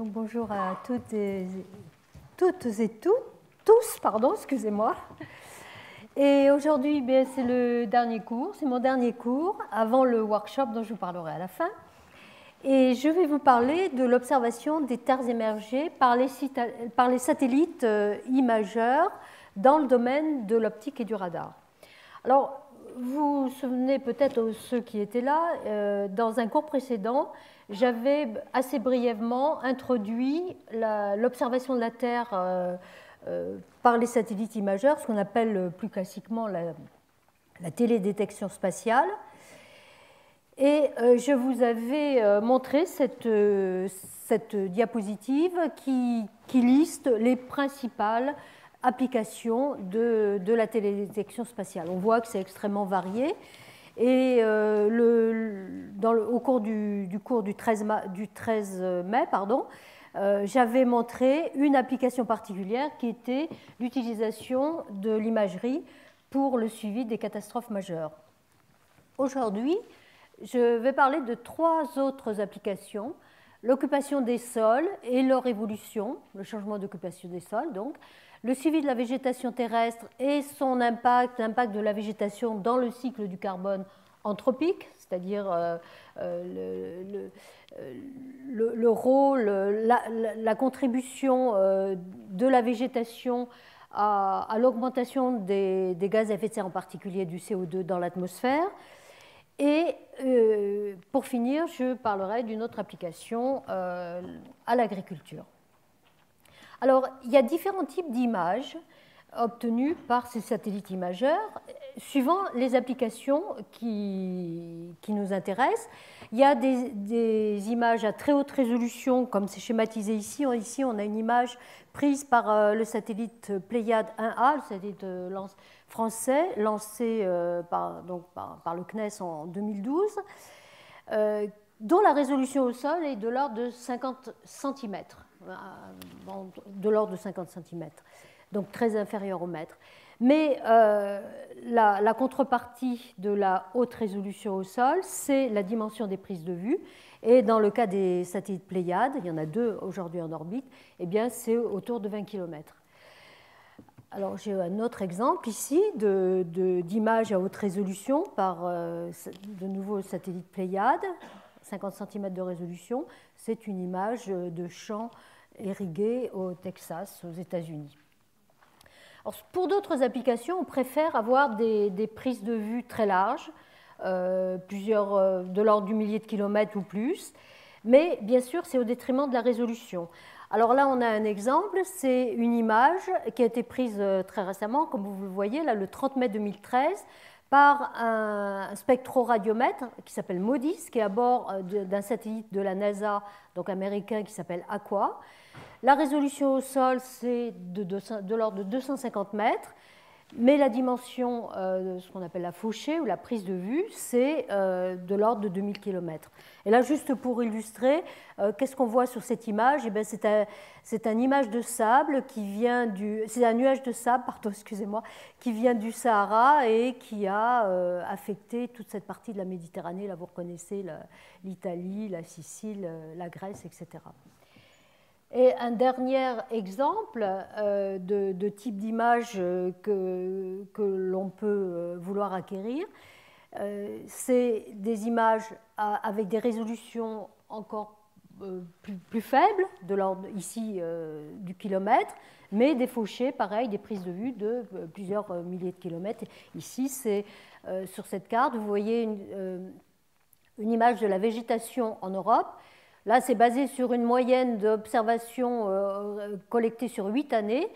Donc, bonjour à toutes et tous, pardon, excusez-moi. Et aujourd'hui, c'est le dernier cours, c'est mon dernier cours avant le workshop dont je vous parlerai à la fin. Et je vais vous parler de l'observation des terres émergées par les satellites imageurs dans le domaine de l'optique et du radar. Alors, vous vous souvenez peut-être, ceux qui étaient là, dans un cours précédent, j'avais assez brièvement introduit l'observation de la Terre par les satellites imageurs, ce qu'on appelle plus classiquement la télédétection spatiale. Et je vous avais montré cette diapositive qui liste les principales applications de la télédétection spatiale. On voit que c'est extrêmement varié. Et au cours du cours du 13 mai, j'avais montré une application particulière qui était l'utilisation de l'imagerie pour le suivi des catastrophes majeures. Aujourd'hui, je vais parler de trois autres applications: l'occupation des sols et leur évolution, le changement d'occupation des sols, donc, le suivi de la végétation terrestre et son impact, l'impact de la végétation dans le cycle du carbone anthropique, c'est-à-dire le rôle, la contribution de la végétation à l'augmentation des gaz à effet de serre, en particulier du CO2 dans l'atmosphère. Et pour finir, je parlerai d'une autre application à l'agriculture. Alors, il y a différents types d'images obtenues par ces satellites imageurs, suivant les applications qui nous intéressent. Il y a des images à très haute résolution, comme c'est schématisé ici. Ici, on a une image prise par le satellite Pléiade 1A, le satellite français, lancé par le CNES en 2012, dont la résolution au sol est de l'ordre de 50 cm. De l'ordre de 50 cm, donc très inférieur au mètre. Mais la contrepartie de la haute résolution au sol, c'est la dimension des prises de vue. Et dans le cas des satellites Pléiades, il y en a 2 aujourd'hui en orbite, eh bien c'est autour de 20 km. Alors j'ai un autre exemple ici d'image à haute résolution par de nouveau satellite Pléiades, 50 cm de résolution. C'est une image de champs irrigués au Texas, aux États-Unis. Pour d'autres applications, on préfère avoir des prises de vue très larges, plusieurs de l'ordre du millier de kilomètres ou plus, mais bien sûr, c'est au détriment de la résolution. Alors là, on a un exemple, c'est une image qui a été prise très récemment, comme vous le voyez, là, le 30 mai 2013, par un spectroradiomètre qui s'appelle MODIS, qui est à bord d'un satellite de la NASA, donc américain, qui s'appelle Aqua. La résolution au sol, c'est de l'ordre de 250 mètres, mais la dimension de ce qu'on appelle la fauchée ou la prise de vue, c'est de l'ordre de 2000 km. Et là, juste pour illustrer, qu'est-ce qu'on voit sur cette image? Eh bien, c'est un image de sable qui vient c'est un nuage de sable, pardon, excusez-moi, qui vient du Sahara et qui a affecté toute cette partie de la Méditerranée. Là, vous reconnaissez l'Italie, la Sicile, la Grèce, etc. Et un dernier exemple de type d'image que l'on peut vouloir acquérir, c'est des images avec des résolutions encore plus faibles, de l'ordre ici du kilomètre, mais des fauchées, pareil, des prises de vue de plusieurs milliers de kilomètres. Ici, c'est sur cette carte, vous voyez une image de la végétation en Europe. Là, c'est basé sur une moyenne d'observations collectées sur 8 années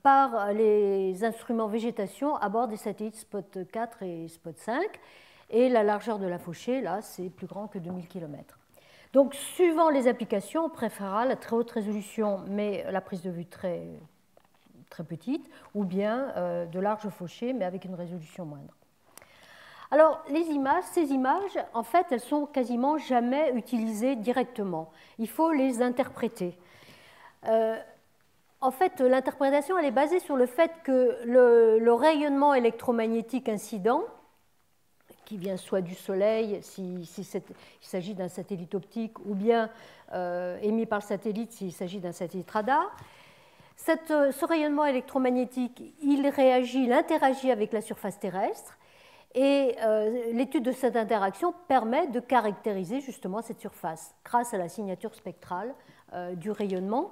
par les instruments végétation à bord des satellites Spot 4 et Spot 5. Et la largeur de la fauchée, là, c'est plus grand que 2000 km. Donc, suivant les applications, on préférera la très haute résolution, mais la prise de vue très, très petite, ou bien de larges fauchées, mais avec une résolution moindre. Alors, ces images, en fait, elles sont quasiment jamais utilisées directement. Il faut les interpréter. En fait, l'interprétation, elle est basée sur le fait que le rayonnement électromagnétique incident, qui vient soit du Soleil, s'il s'agit d'un satellite optique, ou bien émis par le satellite s'il s'agit d'un satellite radar. Ce rayonnement électromagnétique, il interagit avec la surface terrestre, et l'étude de cette interaction permet de caractériser justement cette surface grâce à la signature spectrale du rayonnement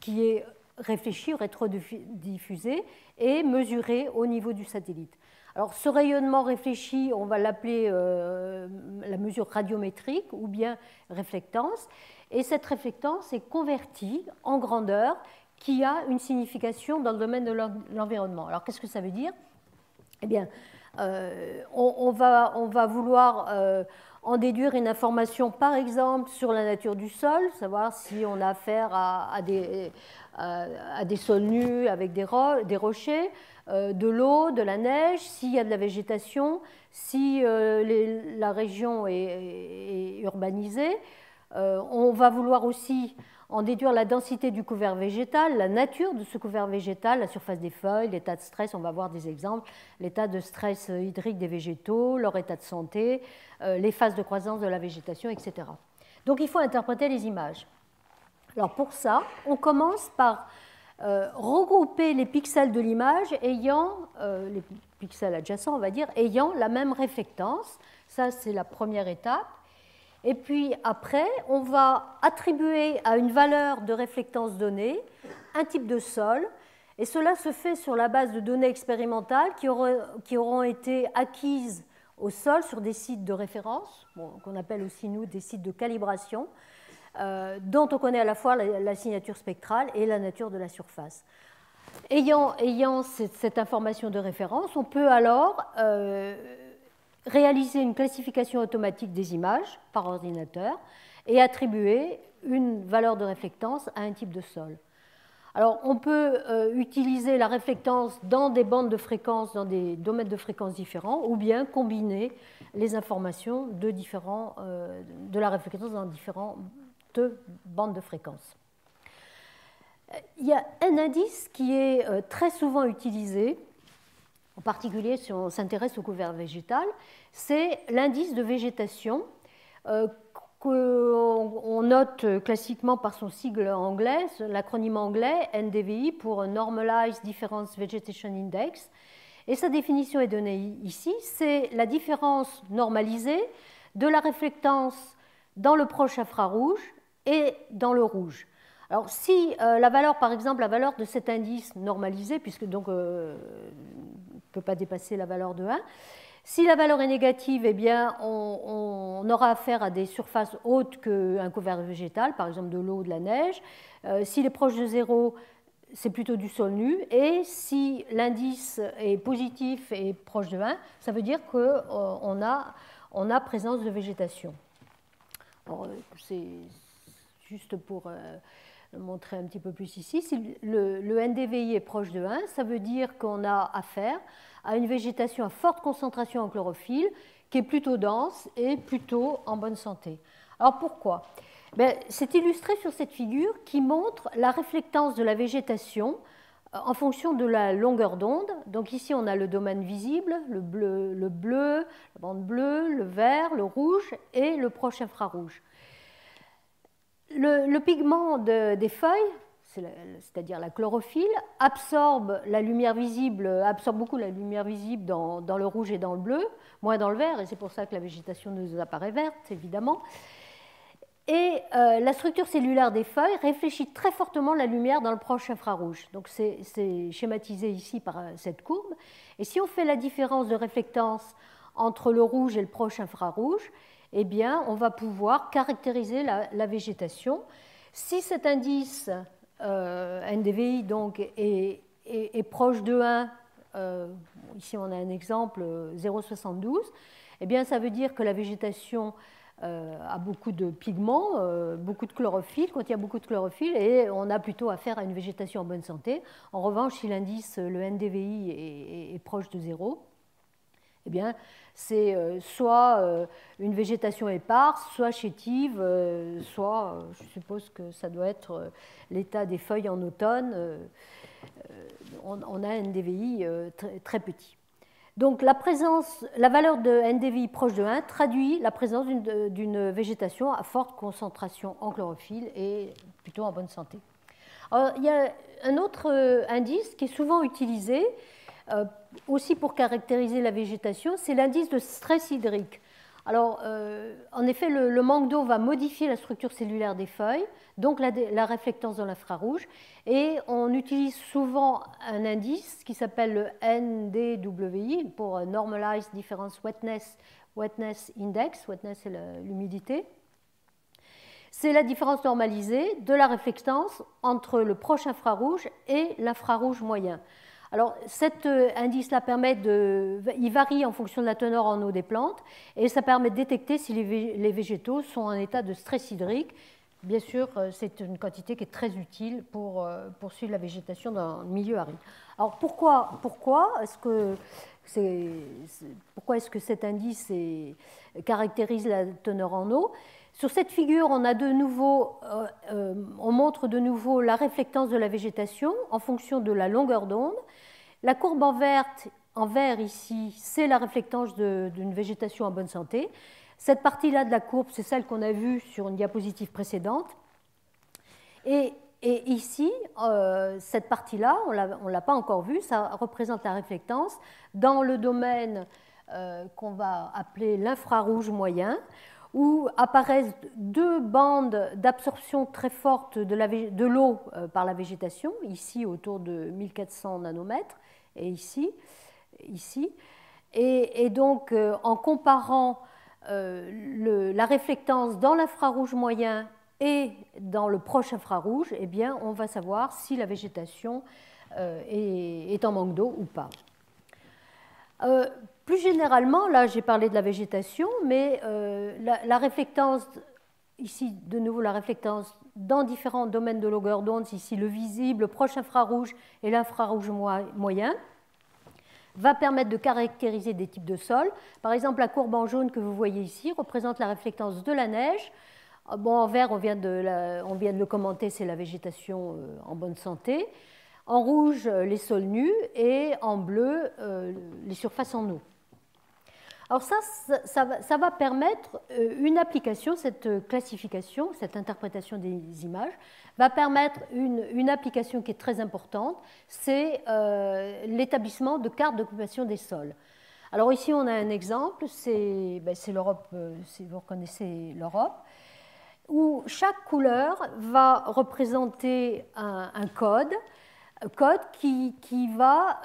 qui est réfléchi, rétrodiffusé et mesuré au niveau du satellite. Alors ce rayonnement réfléchi, on va l'appeler la mesure radiométrique ou bien réflectance, et cette réflectance est convertie en grandeur qui a une signification dans le domaine de l'environnement. Alors qu'est-ce que ça veut dire? Eh bien, on va vouloir en déduire une information, par exemple, sur la nature du sol, savoir si on a affaire à des sols nus avec des rochers, de l'eau, de la neige, s'il y a de la végétation, si la région est urbanisée. On va vouloir aussi en déduire la densité du couvert végétal, la nature de ce couvert végétal, la surface des feuilles, l'état de stress, on va voir des exemples, l'état de stress hydrique des végétaux, leur état de santé, les phases de croissance de la végétation, etc. Donc il faut interpréter les images. Alors pour ça, on commence par regrouper les pixels de l'image ayant, les pixels adjacents on va dire, ayant la même réflectance. Ça c'est la première étape. Et puis après, on va attribuer à une valeur de réflectance donnée un type de sol, et cela se fait sur la base de données expérimentales qui auront été acquises au sol sur des sites de référence, qu'on appelle aussi nous des sites de calibration, dont on connaît à la fois la signature spectrale et la nature de la surface. Ayant cette information de référence, on peut alors réaliser une classification automatique des images par ordinateur et attribuer une valeur de réflectance à un type de sol. Alors, on peut utiliser la réflectance dans des bandes de fréquences, dans des domaines de fréquences différents, ou bien combiner les informations de la réflectance dans différentes bandes de fréquences. Il y a un indice qui est très souvent utilisé, en particulier si on s'intéresse au couvert végétal, c'est l'indice de végétation qu'on note classiquement par son sigle anglais, l'acronyme anglais NDVI pour Normalized Difference Vegetation Index. Et sa définition est donnée ici, c'est la différence normalisée de la réflectance dans le proche infrarouge et dans le rouge. Alors si la valeur, par exemple, la valeur de cet indice normalisé, puisque donc ne peut pas dépasser la valeur de 1, si la valeur est négative, eh bien, on aura affaire à des surfaces hautes qu'un couvert végétal, par exemple de l'eau ou de la neige. S'il est proche de 0, c'est plutôt du sol nu. Et si l'indice est positif et proche de 1, ça veut dire qu'on a présence de végétation. C'est juste pour montrer un petit peu plus ici. Si le NDVI est proche de 1, ça veut dire qu'on a affaire à une végétation à forte concentration en chlorophylle qui est plutôt dense et plutôt en bonne santé. Alors pourquoi? C'est illustré sur cette figure qui montre la réflectance de la végétation en fonction de la longueur d'onde. Donc ici on a le domaine visible, le bleu, la bande bleue, le vert, le rouge et le proche infrarouge. Le pigment des feuilles, c'est-à-dire la chlorophylle, absorbe beaucoup la lumière visible dans le rouge et dans le bleu, moins dans le vert, et c'est pour ça que la végétation nous apparaît verte, évidemment. Et la structure cellulaire des feuilles réfléchit très fortement la lumière dans le proche infrarouge. Donc c'est schématisé ici par cette courbe. Et si on fait la différence de réflectance entre le rouge et le proche infrarouge, eh bien, on va pouvoir caractériser la végétation. Si cet indice NDVI donc, est proche de 1, ici on a un exemple 0,72, eh bien, ça veut dire que la végétation a beaucoup de pigments, beaucoup de chlorophylle, contient beaucoup de chlorophylle, et on a plutôt affaire à une végétation en bonne santé. En revanche, si l'indice, le NDVI, est proche de 0, eh bien, c'est soit une végétation éparse, soit chétive, soit, je suppose que ça doit être l'état des feuilles en automne. On a un NDVI très petit. Donc la valeur de NDVI proche de 1 traduit la présence d'une végétation à forte concentration en chlorophylle et plutôt en bonne santé. Alors, il y a un autre indice qui est souvent utilisé aussi pour caractériser la végétation, c'est l'indice de stress hydrique. Alors, en effet, le manque d'eau va modifier la structure cellulaire des feuilles, donc la réflectance dans l'infrarouge, et on utilise souvent un indice qui s'appelle le NDWI pour Normalized Difference Wetness Index. Wetness, c'est l'humidité. C'est la différence normalisée de la réflectance entre le proche infrarouge et l'infrarouge moyen. Alors, cet indice-là il varie en fonction de la teneur en eau des plantes et ça permet de détecter si les végétaux sont en état de stress hydrique. Bien sûr, c'est une quantité qui est très utile pour suivre la végétation dans le milieu aride. Alors, pourquoi est-ce que cet indice caractérise la teneur en eau? Sur cette figure, on montre de nouveau la réflectance de la végétation en fonction de la longueur d'onde. La courbe en vert ici, c'est la réflectance d'une végétation en bonne santé. Cette partie-là de la courbe, c'est celle qu'on a vue sur une diapositive précédente. Et ici, cette partie-là, on ne l'a pas encore vue, ça représente la réflectance dans le domaine qu'on va appeler l'infrarouge moyen, où apparaissent deux bandes d'absorption très forte de l'eau par la végétation, ici autour de 1400 nanomètres, et ici. Et donc, en comparant la réflectance dans l'infrarouge moyen et dans le proche infrarouge, eh bien, on va savoir si la végétation est en manque d'eau ou pas. Plus généralement, là j'ai parlé de la végétation, mais la réflectance, ici de nouveau la réflectance dans différents domaines de longueur d'onde, ici le visible, le proche infrarouge et l'infrarouge moyen, va permettre de caractériser des types de sols. Par exemple, la courbe en jaune que vous voyez ici représente la réflectance de la neige. Bon, en vert, on vient de le commenter, c'est la végétation en bonne santé. En rouge, les sols nus et en bleu, les surfaces en eau. Alors ça va permettre une application, cette classification, cette interprétation des images, va permettre une application qui est très importante, c'est l'établissement de cartes d'occupation des sols. Alors ici, on a un exemple, c'est l'Europe, si vous reconnaissez l'Europe, où chaque couleur va représenter un code qui va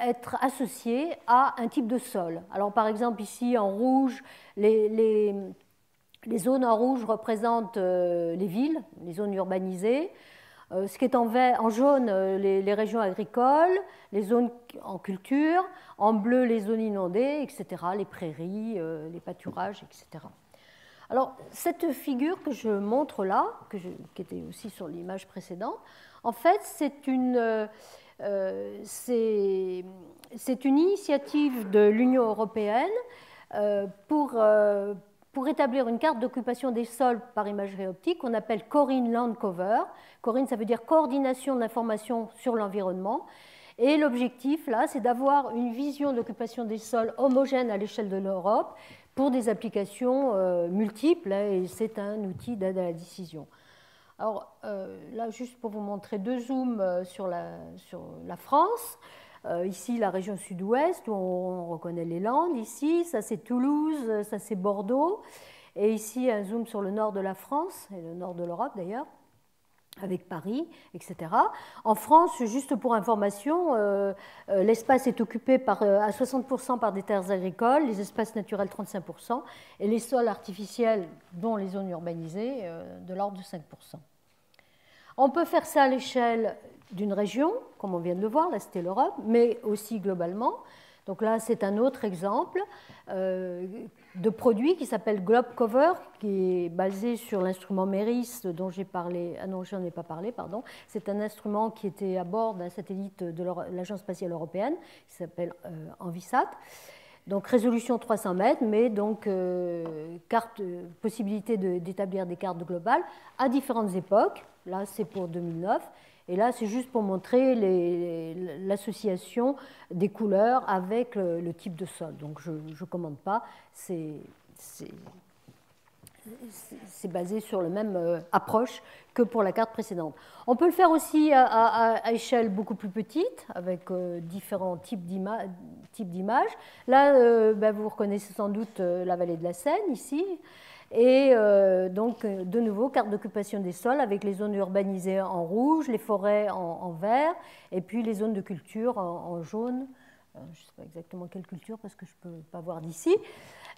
être associé à un type de sol. Alors par exemple ici en rouge, les zones en rouge représentent les villes, les zones urbanisées. Ce qui est en jaune, les régions agricoles, les zones en culture, en bleu les zones inondées, etc., les prairies, les pâturages, etc. Alors cette figure que je montre là, qui était aussi sur l'image précédente, en fait, c'est une initiative de l'Union européenne pour établir une carte d'occupation des sols par imagerie optique qu'on appelle CORIN Land Cover. CORIN, ça veut dire coordination de l'information sur l'environnement. Et l'objectif, là, c'est d'avoir une vision d'occupation des sols homogène à l'échelle de l'Europe pour des applications multiples, et c'est un outil d'aide à la décision. Alors là, juste pour vous montrer deux zooms sur la France. Ici, la région sud-ouest, où on reconnaît les Landes. Ici, ça c'est Toulouse, ça c'est Bordeaux. Et ici, un zoom sur le nord de la France, et le nord de l'Europe d'ailleurs, avec Paris, etc. En France, juste pour information, l'espace est occupé à 60% par des terres agricoles, les espaces naturels 35%, et les sols artificiels, dont les zones urbanisées, de l'ordre de 5%. On peut faire ça à l'échelle d'une région, comme on vient de le voir, là c'était l'Europe, mais aussi globalement. Donc là, c'est un autre exemple de produit qui s'appelle GlobeCover, qui est basé sur l'instrument MERIS dont j'ai parlé. Ah non, je n'en ai pas parlé, pardon. C'est un instrument qui était à bord d'un satellite de l'Agence spatiale européenne, qui s'appelle Envisat. Donc résolution 300 mètres, mais donc possibilité d'établir des cartes globales à différentes époques. Là, c'est pour 2009. Et là, c'est juste pour montrer l'association des couleurs avec le type de sol. Donc, je ne commande pas, c'est basé sur la même approche que pour la carte précédente. On peut le faire aussi à échelle beaucoup plus petite, avec différents types d'images. Là, vous reconnaissez sans doute la vallée de la Seine, ici. Et donc, de nouveau, carte d'occupation des sols avec les zones urbanisées en rouge, les forêts en vert, et puis les zones de culture en jaune. Je ne sais pas exactement quelle culture, parce que je ne peux pas voir d'ici.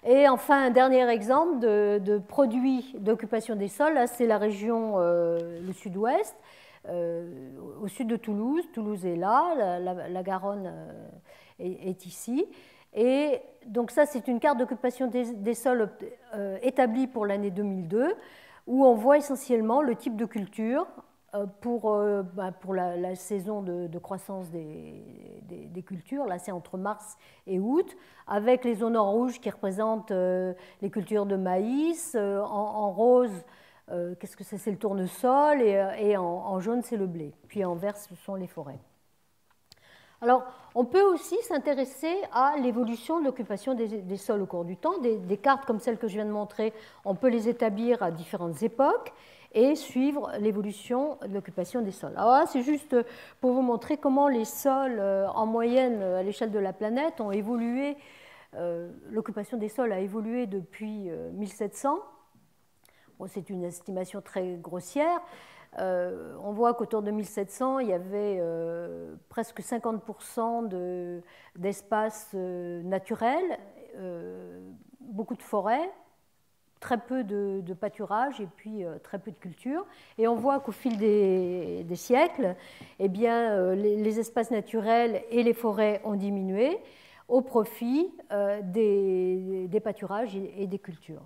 Et enfin, un dernier exemple de produits d'occupation des sols, là, c'est la région, le sud-ouest, au sud de Toulouse. Toulouse est là, la Garonne est ici. Et donc ça, c'est une carte d'occupation des sols établie pour l'année 2002, où on voit essentiellement le type de culture pour la saison de croissance des cultures. Là, c'est entre mars et août, avec les zones en rouge qui représentent les cultures de maïs, en rose, qu'est-ce que c'est le tournesol, et en jaune, c'est le blé. Puis en vert, ce sont les forêts. Alors, on peut aussi s'intéresser à l'évolution de l'occupation des sols au cours du temps. Des cartes comme celle que je viens de montrer, on peut les établir à différentes époques et suivre l'évolution de l'occupation des sols. Alors là, c'est juste pour vous montrer comment les sols, en moyenne, à l'échelle de la planète, ont évolué. L'occupation des sols a évolué depuis 1700. Bon, c'est une estimation très grossière. On voit qu'autour de 1700, il y avait presque 50% d'espaces naturels, beaucoup de forêts, très peu de pâturage et puis très peu de culture. Et on voit qu'au fil des siècles, eh bien, les espaces naturels et les forêts ont diminué au profit des pâturages et des cultures.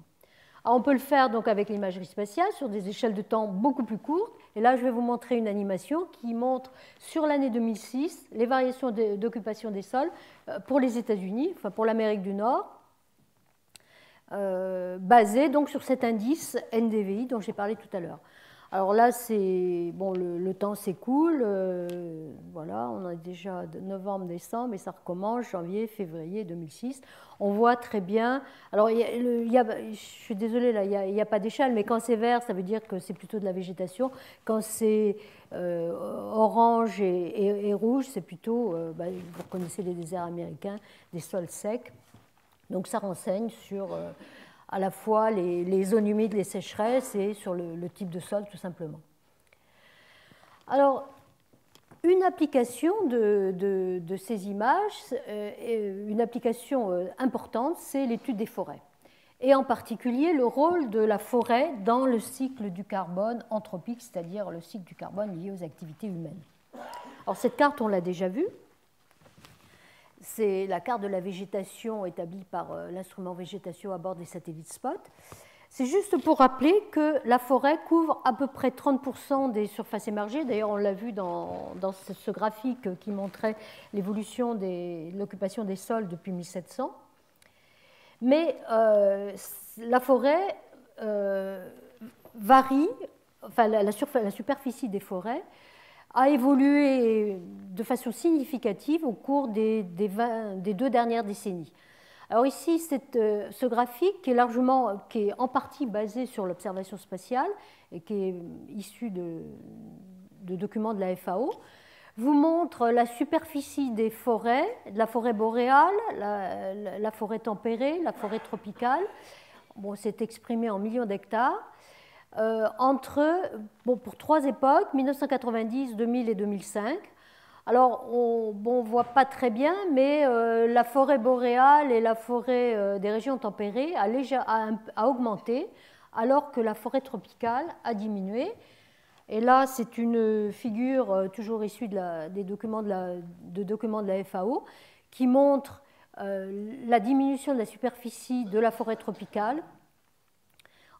Alors, on peut le faire donc avec l'imagerie spatiale sur des échelles de temps beaucoup plus courtes. Et là, je vais vous montrer une animation qui montre sur l'année 2006 les variations d'occupation des sols pour les États-Unis, enfin pour l'Amérique du Nord, basée donc sur cet indice NDVI dont j'ai parlé tout à l'heure. Alors là, bon, le temps s'écoule, voilà, on est déjà de novembre, décembre, et ça recommence janvier, février 2006. On voit très bien. Alors, je suis désolée, là, il n'y a pas d'échelle, mais quand c'est vert, ça veut dire que c'est plutôt de la végétation. Quand c'est orange et rouge, c'est plutôt, vous connaissez les déserts américains, des sols secs. Donc, ça renseigne sur à la fois les zones humides, les sécheresses et sur le type de sol tout simplement. Alors, une application de ces images, une application importante, c'est l'étude des forêts. Et en particulier le rôle de la forêt dans le cycle du carbone anthropique, c'est-à-dire le cycle du carbone lié aux activités humaines. Alors cette carte, on l'a déjà vue. C'est la carte de la végétation établie par l'instrument végétation à bord des satellites SPOT. C'est juste pour rappeler que la forêt couvre à peu près 30% des surfaces émergées. D'ailleurs, on l'a vu dans ce graphique qui montrait l'évolution de l'occupation des sols depuis 1700. Mais la forêt varie, enfin la superficie des forêts a évolué de façon significative au cours des 2 dernières décennies. Alors ici, ce graphique qui est en partie basé sur l'observation spatiale et qui est issu de documents de la FAO, vous montre la superficie des forêts, de la forêt boréale, la forêt tempérée, la forêt tropicale. Bon, c'est exprimé en millions d'hectares. Pour 3 époques, 1990, 2000 et 2005. Alors, on ne voit pas très bien, mais la forêt boréale et la forêt des régions tempérées a augmenté, alors que la forêt tropicale a diminué. Et là, c'est une figure toujours issue des documents de la FAO qui montre la diminution de la superficie de la forêt tropicale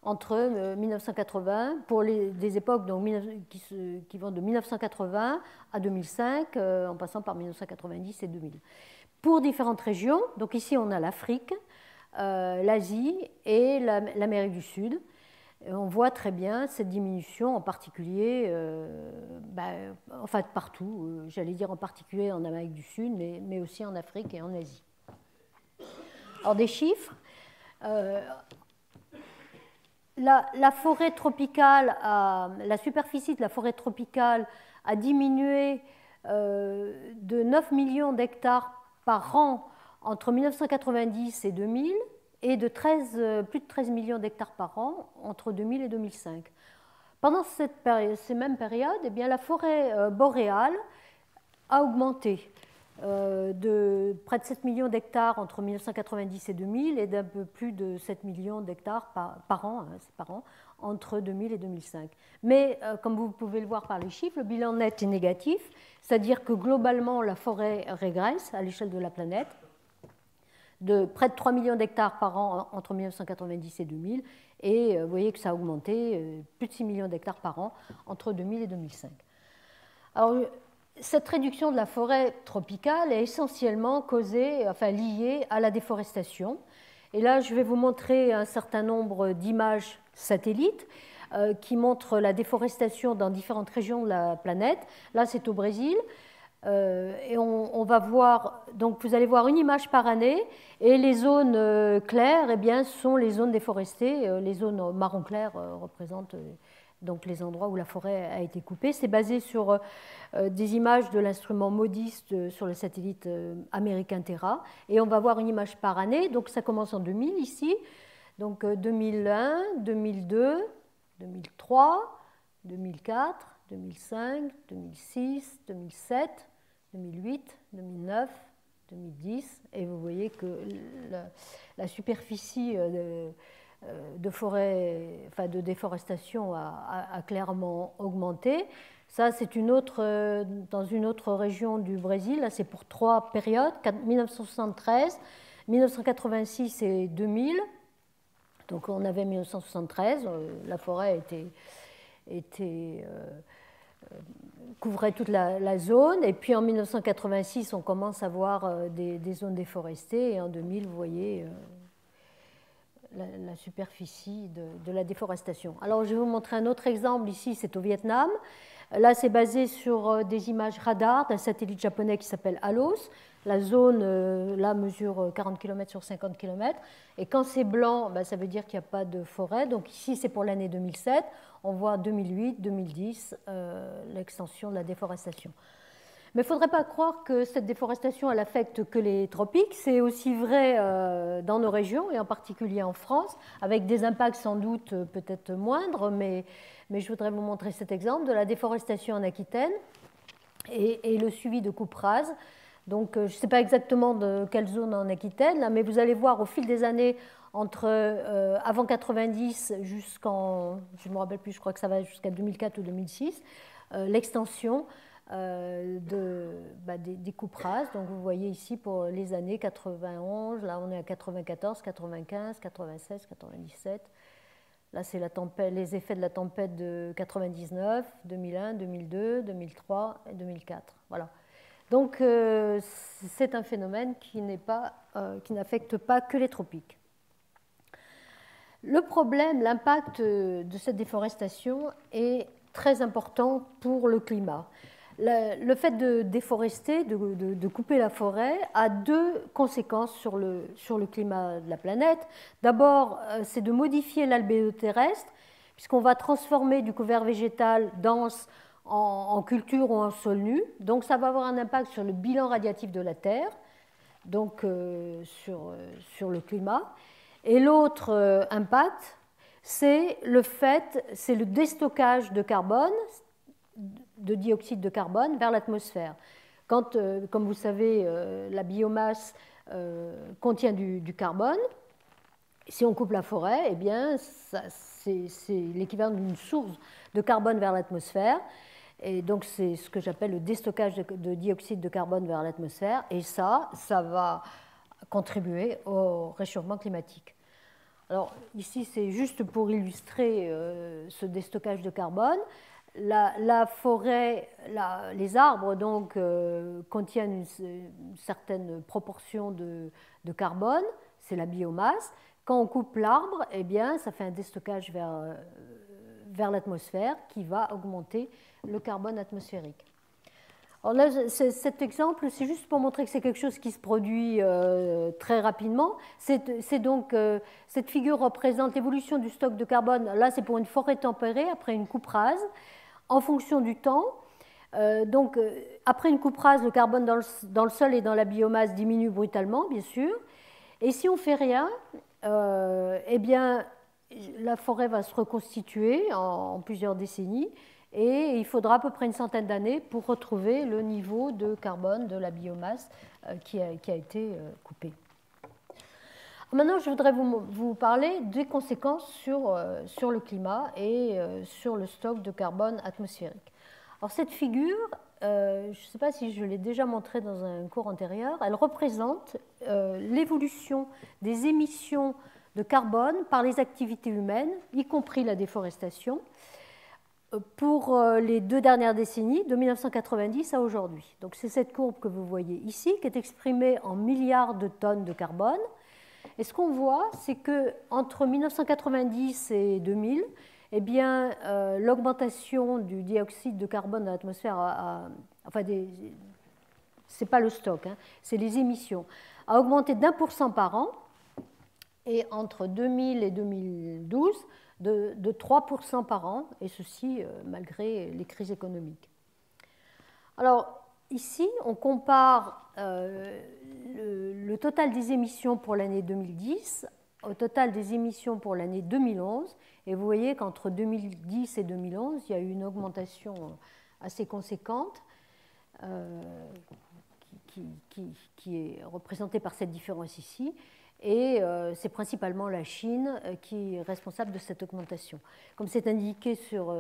entre 1980, pour des époques donc, qui vont de 1980 à 2005, en passant par 1990 et 2000. Pour différentes régions, donc ici on a l'Afrique, l'Asie et l'Amérique du Sud. On voit très bien cette diminution, en particulier, en fait partout, j'allais dire en particulier en Amérique du Sud, mais aussi en Afrique et en Asie. Alors des chiffres, la forêt tropicale, la superficie de la forêt tropicale a diminué de 9 millions d'hectares par an entre 1990 et 2000, et de plus de 13 millions d'hectares par an entre 2000 et 2005. Pendant ces mêmes périodes, eh bien, la forêt boréale a augmenté de près de 7 millions d'hectares entre 1990 et 2000 et d'un peu plus de 7 millions d'hectares par an entre 2000 et 2005. Mais comme vous pouvez le voir par les chiffres, le bilan net est négatif, c'est-à-dire que globalement la forêt régresse à l'échelle de la planète de près de 3 millions d'hectares par an entre 1990 et 2000, et vous voyez que ça a augmenté, plus de 6 millions d'hectares par an entre 2000 et 2005. Alors, cette réduction de la forêt tropicale est essentiellement liée à la déforestation. Et là, je vais vous montrer un certain nombre d'images satellites qui montrent la déforestation dans différentes régions de la planète. Là, c'est au Brésil. Et on va voir, donc vous allez voir une image par année, et les zones claires, eh bien, sont les zones déforestées. Les zones marron clair représentent donc les endroits où la forêt a été coupée. C'est basé sur des images de l'instrument MODIS sur le satellite américain Terra, et on va voir une image par année. Donc ça commence en 2000 ici, donc 2001, 2002, 2003, 2004, 2005, 2006, 2007, 2008, 2009, 2010, et vous voyez que la superficie de forêt, enfin de déforestation a clairement augmenté. Ça, c'est dans une autre région du Brésil. Là, c'est pour 3 périodes, 1973, 1986 et 2000. Donc on avait 1973, la forêt couvrait toute la zone, et puis en 1986 on commence à voir des zones déforestées, et en 2000 vous voyez la superficie de la déforestation. Alors je vais vous montrer un autre exemple ici, c'est au Vietnam. Là c'est basé sur des images radar d'un satellite japonais qui s'appelle ALOS. La zone là mesure 40 km sur 50 km, et quand c'est blanc, ça veut dire qu'il n'y a pas de forêt. Donc ici c'est pour l'année 2007, on voit 2008, 2010 l'extension de la déforestation. Mais il ne faudrait pas croire que cette déforestation elle affecte que les tropiques, c'est aussi vrai dans nos régions, et en particulier en France, avec des impacts sans doute peut-être moindres, mais je voudrais vous montrer cet exemple de la déforestation en Aquitaine et le suivi de coupes rases. Donc, je ne sais pas exactement de quelle zone en Aquitaine, là, mais vous allez voir au fil des années, avant 90 jusqu'en, je ne me rappelle plus, je crois que ça va jusqu'à 2004 ou 2006, l'extension des coupes rases. Donc, vous voyez ici pour les années 91, là on est à 94, 95, 96, 97. Là, c'est les effets de la tempête de 99, 2001, 2002, 2003 et 2004. Voilà. Donc, c'est un phénomène qui n'affecte pas que les tropiques. Le problème, l'impact de cette déforestation est très important pour le climat. Le fait de déforester, de couper la forêt, a 2 conséquences sur le climat de la planète. D'abord, c'est de modifier l'albédo terrestre, puisqu'on va transformer du couvert végétal dense en culture ou en sol nu. Donc ça va avoir un impact sur le bilan radiatif de la Terre, donc sur le climat. Et l'autre impact, c'est le déstockage de carbone, de dioxyde de carbone vers l'atmosphère. Quand, comme vous savez, la biomasse contient du carbone, si on coupe la forêt, eh bien, c'est l'équivalent d'une source de carbone vers l'atmosphère. Et donc, c'est ce que j'appelle le déstockage de dioxyde de carbone vers l'atmosphère. Et ça va contribuer au réchauffement climatique. Alors, ici, c'est juste pour illustrer ce déstockage de carbone. La forêt, les arbres donc, contiennent une certaine proportion de carbone, c'est la biomasse. Quand on coupe l'arbre, eh bien, ça fait un déstockage vers l'atmosphère qui va augmenter le carbone atmosphérique. Alors là, cet exemple, c'est juste pour montrer que c'est quelque chose qui se produit très rapidement. Cette figure représente l'évolution du stock de carbone. Là, c'est pour une forêt tempérée après une coupe rase, en fonction du temps. Après une coupe rase, le carbone dans le sol et dans la biomasse diminue brutalement, bien sûr. Et si on ne fait rien, eh bien, la forêt va se reconstituer en plusieurs décennies. Et il faudra à peu près une centaine d'années pour retrouver le niveau de carbone de la biomasse qui a été coupée. Maintenant, je voudrais vous parler des conséquences sur le climat et sur le stock de carbone atmosphérique. Alors, cette figure, je ne sais pas si je l'ai déjà montrée dans un cours antérieur, elle représente l'évolution des émissions de carbone par les activités humaines, y compris la déforestation, pour les 2 dernières décennies, de 1990 à aujourd'hui. Donc c'est cette courbe que vous voyez ici, qui est exprimée en milliards de tonnes de carbone. Et ce qu'on voit, c'est qu'entre 1990 et 2000, eh bien, l'augmentation du dioxyde de carbone dans l'atmosphère, enfin, c'est pas le stock, hein, c'est les émissions, a augmenté d'1% par an, et entre 2000 et 2012, de 3% par an, et ceci malgré les crises économiques. Alors, ici, on compare le total des émissions pour l'année 2010 au total des émissions pour l'année 2011, et vous voyez qu'entre 2010 et 2011, il y a eu une augmentation assez conséquente qui est représentée par cette différence ici. Et c'est principalement la Chine qui est responsable de cette augmentation. Comme c'est indiqué sur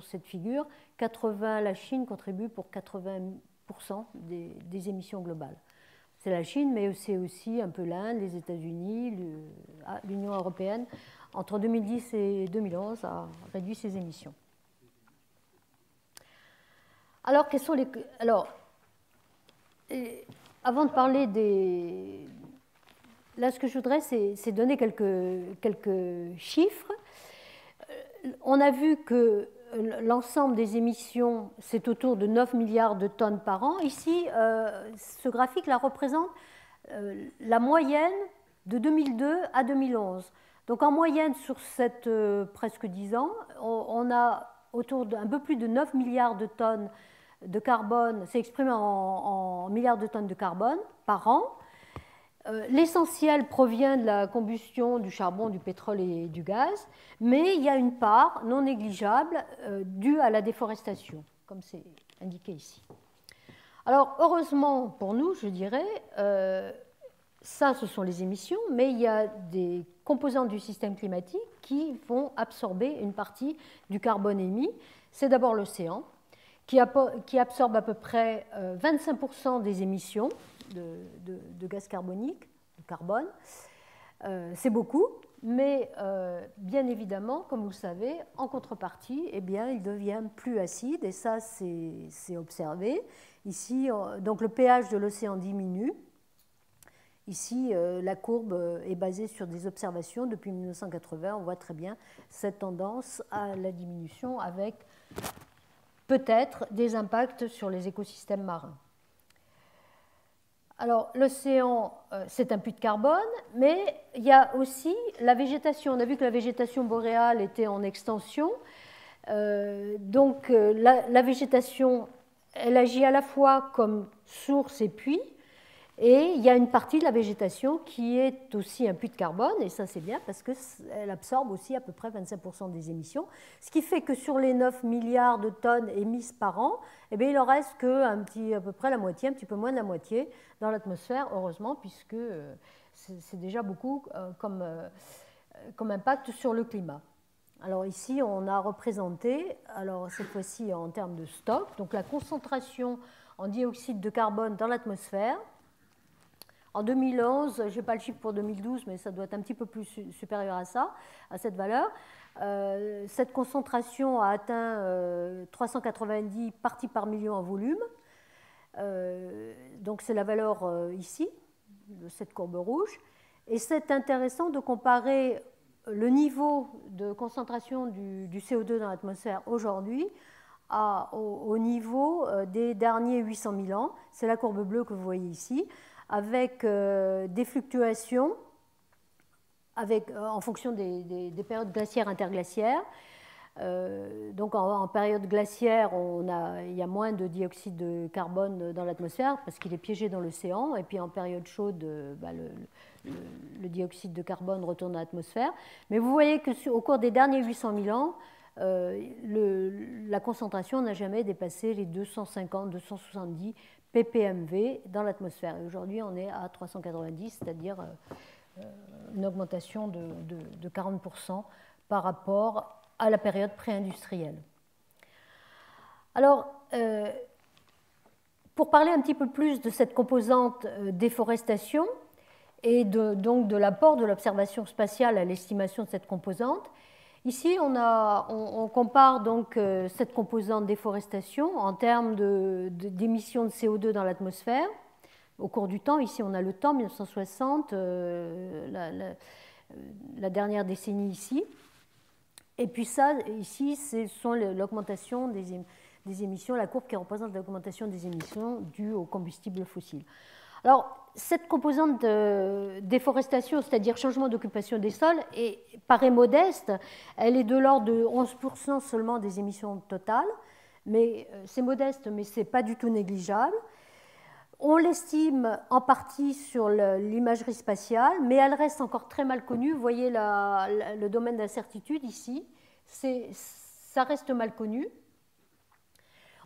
cette figure, la Chine contribue pour 80% des émissions globales. C'est la Chine, mais c'est aussi un peu l'Inde, les États-Unis, l'Union européenne. Entre 2010 et 2011, a réduit ses émissions. Alors, quels sont les... Alors, avant de parler des... Là, ce que je voudrais, c'est donner quelques chiffres. On a vu que l'ensemble des émissions, c'est autour de 9 milliards de tonnes par an. Ici, ce graphique-là représente la moyenne de 2002 à 2011. Donc, en moyenne, sur cette presque 10 ans, on a autour d'un peu plus de 9 milliards de tonnes de carbone, c'est exprimé en milliards de tonnes de carbone par an. L'essentiel provient de la combustion du charbon, du pétrole et du gaz, mais il y a une part non négligeable due à la déforestation, comme c'est indiqué ici. Alors, heureusement pour nous, je dirais, ça, ce sont les émissions, mais il y a des composantes du système climatique qui vont absorber une partie du carbone émis. C'est d'abord l'océan, qui absorbe à peu près 25% des émissions de gaz carbonique, de carbone. C'est beaucoup, mais bien évidemment, comme vous le savez, en contrepartie, eh bien, il devient plus acide, et ça, c'est observé. Ici, donc le pH de l'océan diminue. Ici, la courbe est basée sur des observations depuis 1980. On voit très bien cette tendance à la diminution avec peut-être des impacts sur les écosystèmes marins. Alors, l'océan, c'est un puits de carbone, mais il y a aussi la végétation. On a vu que la végétation boréale était en extension. La végétation, elle agit à la fois comme source et puits. Et il y a une partie de la végétation qui est aussi un puits de carbone, et ça c'est bien parce qu'elle absorbe aussi à peu près 25% des émissions, ce qui fait que sur les 9 milliards de tonnes émises par an, eh bien, il en reste à peu près la moitié, un petit peu moins de la moitié dans l'atmosphère, heureusement, puisque c'est déjà beaucoup comme impact sur le climat. Alors ici, on a représenté, alors cette fois-ci en termes de stock, donc la concentration en dioxyde de carbone dans l'atmosphère. En 2011, je n'ai pas le chiffre pour 2012, mais ça doit être un petit peu plus supérieur à ça, à cette valeur. Cette concentration a atteint 390 parties par million en volume. Donc c'est la valeur ici, de cette courbe rouge. Et c'est intéressant de comparer le niveau de concentration du CO2 dans l'atmosphère aujourd'hui au niveau des derniers 800 000 ans. C'est la courbe bleue que vous voyez ici, avec des fluctuations en fonction des périodes glaciaires interglaciaires. Donc en période glaciaire, il y a moins de dioxyde de carbone dans l'atmosphère parce qu'il est piégé dans l'océan. Et puis en période chaude, le dioxyde de carbone retourne dans l'atmosphère. Mais vous voyez qu'au cours des derniers 800 000 ans, la concentration n'a jamais dépassé les 250-270 ppmv dans l'atmosphère. Et aujourd'hui, on est à 390, c'est-à-dire une augmentation de 40% par rapport à la période pré-industrielle. Alors, pour parler un petit peu plus de cette composante déforestation et donc de l'apport de l'observation spatiale à l'estimation de cette composante, ici on compare donc cette composante déforestation en termes d'émissions de CO2 dans l'atmosphère au cours du temps. Ici on a le temps, 1960, la dernière décennie ici. Et puis ça, ici, ce sont l'augmentation des émissions, la courbe qui représente l'augmentation des émissions dues aux combustibles fossiles. Alors, cette composante de déforestation, c'est-à-dire changement d'occupation des sols, paraît modeste. Elle est de l'ordre de 11% seulement des émissions totales. Mais c'est modeste, mais ce n'est pas du tout négligeable. On l'estime en partie sur l'imagerie spatiale, mais elle reste encore très mal connue. Vous voyez le domaine d'incertitude ici, ça reste mal connu.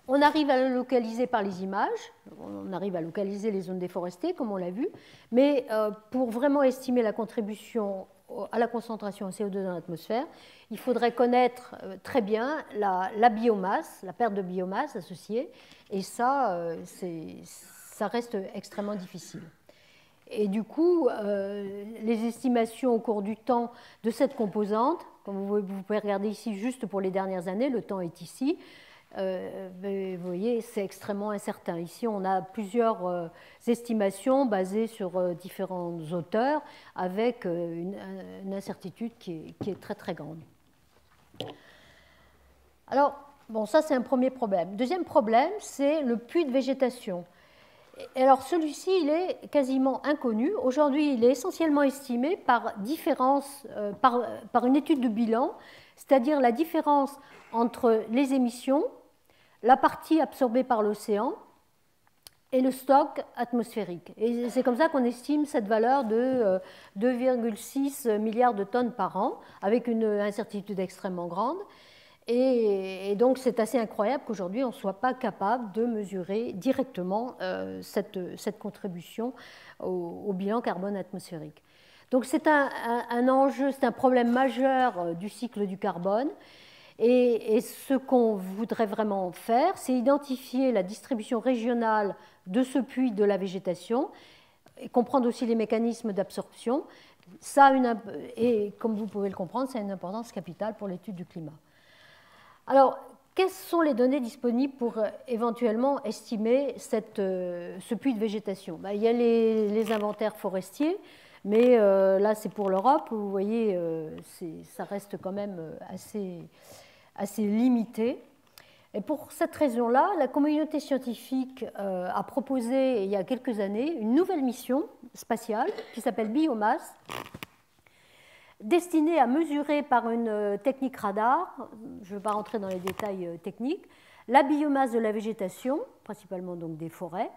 On arrive à le localiser par les images, on arrive à localiser les zones déforestées, comme on l'a vu, mais pour vraiment estimer la contribution à la concentration en CO2 dans l'atmosphère, il faudrait connaître très bien la biomasse, la perte de biomasse associée, et ça reste extrêmement difficile. Et du coup, les estimations au cours du temps de cette composante, comme vous pouvez regarder ici juste pour les dernières années, le temps est ici, vous voyez, c'est extrêmement incertain. Ici, on a plusieurs estimations basées sur différents auteurs avec une incertitude qui est très très grande. Alors, bon, ça c'est un premier problème. Deuxième problème, c'est le puits de végétation. Alors celui-ci, il est quasiment inconnu. Aujourd'hui, il est essentiellement estimé par une étude de bilan, c'est-à-dire la différence entre les émissions, la partie absorbée par l'océan et le stock atmosphérique. Et c'est comme ça qu'on estime cette valeur de 2,6 milliards de tonnes par an, avec une incertitude extrêmement grande. Et donc, c'est assez incroyable qu'aujourd'hui, on ne soit pas capable de mesurer directement cette contribution au bilan carbone atmosphérique. Donc, c'est un enjeu, c'est un problème majeur du cycle du carbone. Et ce qu'on voudrait vraiment faire, c'est identifier la distribution régionale de ce puits de la végétation et comprendre aussi les mécanismes d'absorption. Et comme vous pouvez le comprendre, ça a une importance capitale pour l'étude du climat. Alors, quelles sont les données disponibles pour éventuellement estimer ce puits de végétation? Il y a les inventaires forestiers, mais là c'est pour l'Europe, vous voyez, ça reste quand même assez limité. Et pour cette raison-là, la communauté scientifique a proposé il y a quelques années une nouvelle mission spatiale qui s'appelle Biomass, destinée à mesurer par une technique radar, je ne vais pas rentrer dans les détails techniques, la biomasse de la végétation, principalement donc des forêts,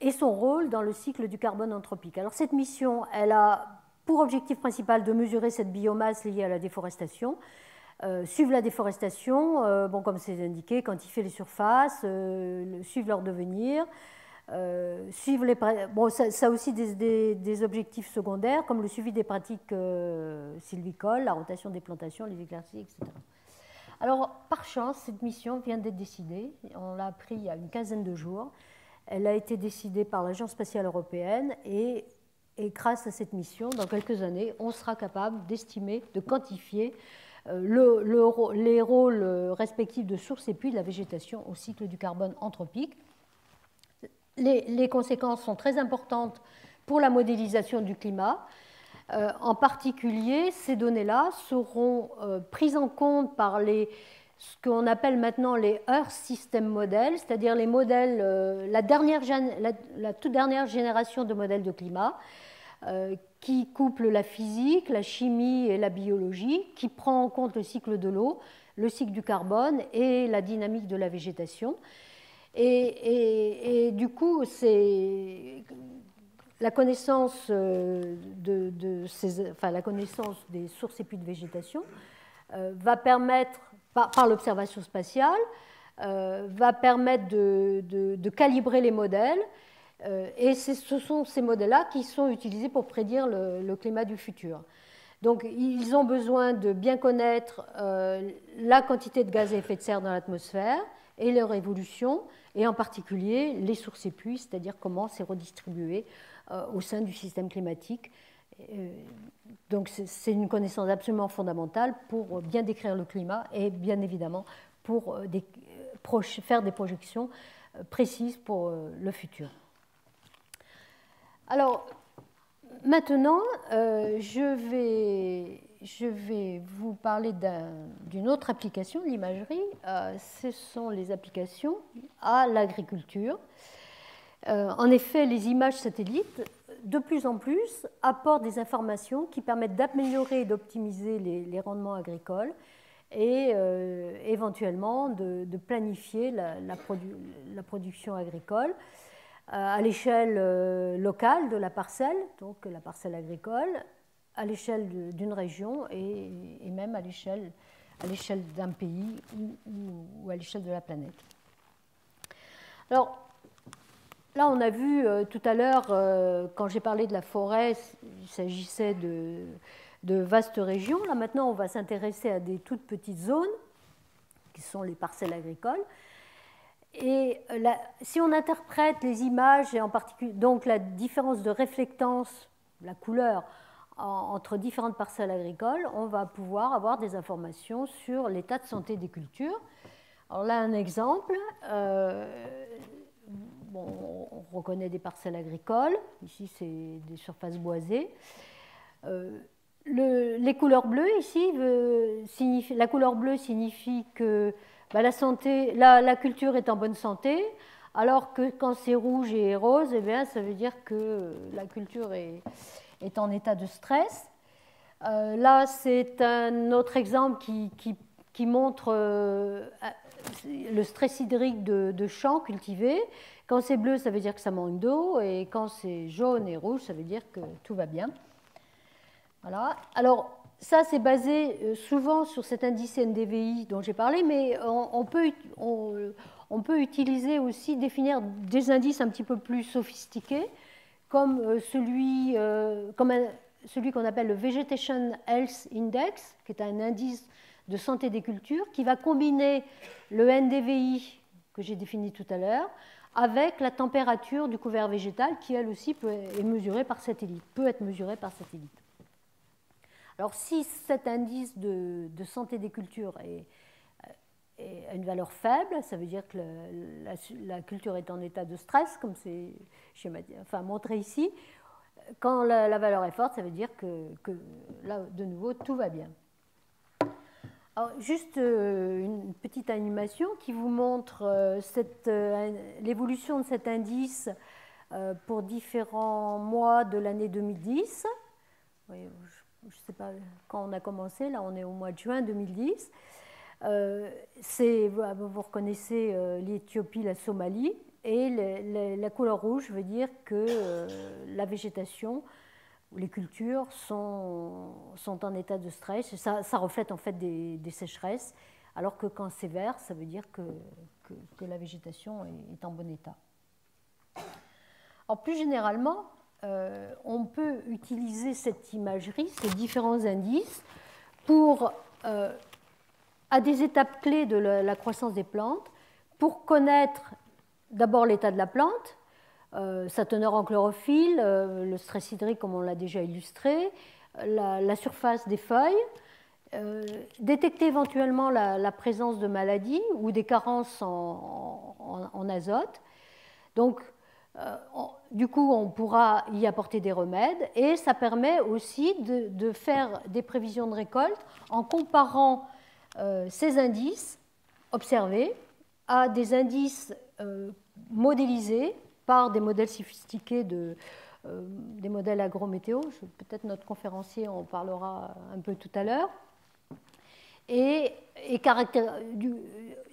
et son rôle dans le cycle du carbone anthropique. Alors cette mission, elle a pour objectif principal de mesurer cette biomasse liée à la déforestation, suivre la déforestation, comme c'est indiqué, quantifier les surfaces, suivre leur devenir, suivre ça a aussi des objectifs secondaires comme le suivi des pratiques sylvicoles, la rotation des plantations, les éclaircies, etc. Alors, par chance, cette mission vient d'être décidée. On l'a appris il y a une quinzaine de jours. Elle a été décidée par l'Agence spatiale européenne et grâce à cette mission, dans quelques années, on sera capable d'estimer, de quantifier les rôles respectifs de source et puits de la végétation au cycle du carbone anthropique. Les conséquences sont très importantes pour la modélisation du climat. En particulier, ces données-là seront prises en compte par ce qu'on appelle maintenant les Earth System Models, c'est-à-dire les modèles, la toute dernière génération de modèles de climat, qui couple la physique, la chimie et la biologie, qui prend en compte le cycle de l'eau, le cycle du carbone et la dynamique de la végétation. Et du coup, la connaissance, la connaissance des sources et puits de végétation va permettre, par l'observation spatiale, va permettre de calibrer les modèles. Et ce sont ces modèles-là qui sont utilisés pour prédire le climat du futur. Donc, ils ont besoin de bien connaître la quantité de gaz à effet de serre dans l'atmosphère et leur évolution, et en particulier les sources et puits, c'est-à-dire comment c'est redistribué au sein du système climatique. Donc, c'est une connaissance absolument fondamentale pour bien décrire le climat et bien évidemment pour faire des projections précises pour le futur. Alors, maintenant, je vais vous parler d'une autre application de l'imagerie. Ce sont les applications à l'agriculture. En effet, les images satellites, de plus en plus, apportent des informations qui permettent d'améliorer et d'optimiser les rendements agricoles et éventuellement de planifier la production agricole à l'échelle locale de la parcelle, donc la parcelle agricole, à l'échelle d'une région et même à l'échelle d'un pays ou à l'échelle de la planète. Alors, là, on a vu tout à l'heure, quand j'ai parlé de la forêt, il s'agissait de vastes régions. Là, maintenant, on va s'intéresser à des toutes petites zones, qui sont les parcelles agricoles. Et si on interprète les images, et en particulier donc la différence de réflectance, la couleur, entre différentes parcelles agricoles, on va pouvoir avoir des informations sur l'état de santé des cultures. Alors là, un exemple. Bon, on reconnaît des parcelles agricoles. Ici, c'est des surfaces boisées. Les couleurs bleues, ici, la couleur bleue signifie que la culture est en bonne santé, alors que quand c'est rouge et rose, eh bien, ça veut dire que la culture est en état de stress. Là, c'est un autre exemple qui montre le stress hydrique de champs cultivés. Quand c'est bleu, ça veut dire que ça manque d'eau, et quand c'est jaune et rouge, ça veut dire que tout va bien. Voilà. Alors, ça, c'est basé souvent sur cet indice NDVI dont j'ai parlé, mais on peut utiliser aussi, définir des indices un petit peu plus sophistiqués, comme celui qu'on appelle le Vegetation Health Index, qui est un indice de santé des cultures, qui va combiner le NDVI que j'ai défini tout à l'heure avec la température du couvert végétal, qui elle aussi peut être mesurée par satellite. Alors, si cet indice de santé des cultures a une valeur faible, ça veut dire que la culture est en état de stress, comme c'est montré ici. Quand la valeur est forte, ça veut dire que là, de nouveau, tout va bien. Alors, juste une petite animation qui vous montre l'évolution de cet indice pour différents mois de l'année 2010. Oui, je ne sais pas quand on a commencé, là on est au mois de juin 2010. Vous reconnaissez l'Éthiopie, la Somalie, et la couleur rouge veut dire que la végétation, les cultures sont en état de stress. Ça reflète en fait des sécheresses, alors que quand c'est vert, ça veut dire que la végétation est en bon état. Alors plus généralement, on peut utiliser cette imagerie, ces différents indices, à des étapes clés de la croissance des plantes, pour connaître d'abord l'état de la plante, sa teneur en chlorophylle, le stress hydrique comme on l'a déjà illustré, la surface des feuilles, détecter éventuellement la présence de maladies ou des carences en azote. Donc, Du coup, on pourra y apporter des remèdes et ça permet aussi de faire des prévisions de récolte en comparant ces indices observés à des indices modélisés par des modèles sophistiqués des modèles agrométéo. Peut-être notre conférencier en parlera un peu tout à l'heure. Et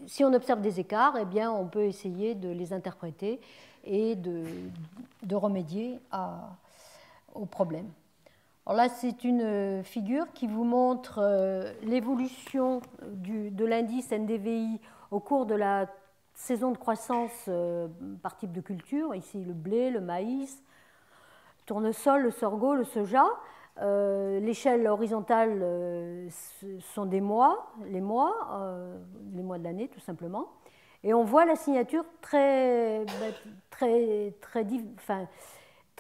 si on observe des écarts, eh bien, on peut essayer de les interpréter et de remédier au problème. Alors là, c'est une figure qui vous montre l'évolution de l'indice NDVI au cours de la saison de croissance par type de culture. Ici, le blé, le maïs, le tournesol, le sorgho, le soja. L'échelle horizontale sont des mois, les mois de l'année, tout simplement. Et on voit la signature très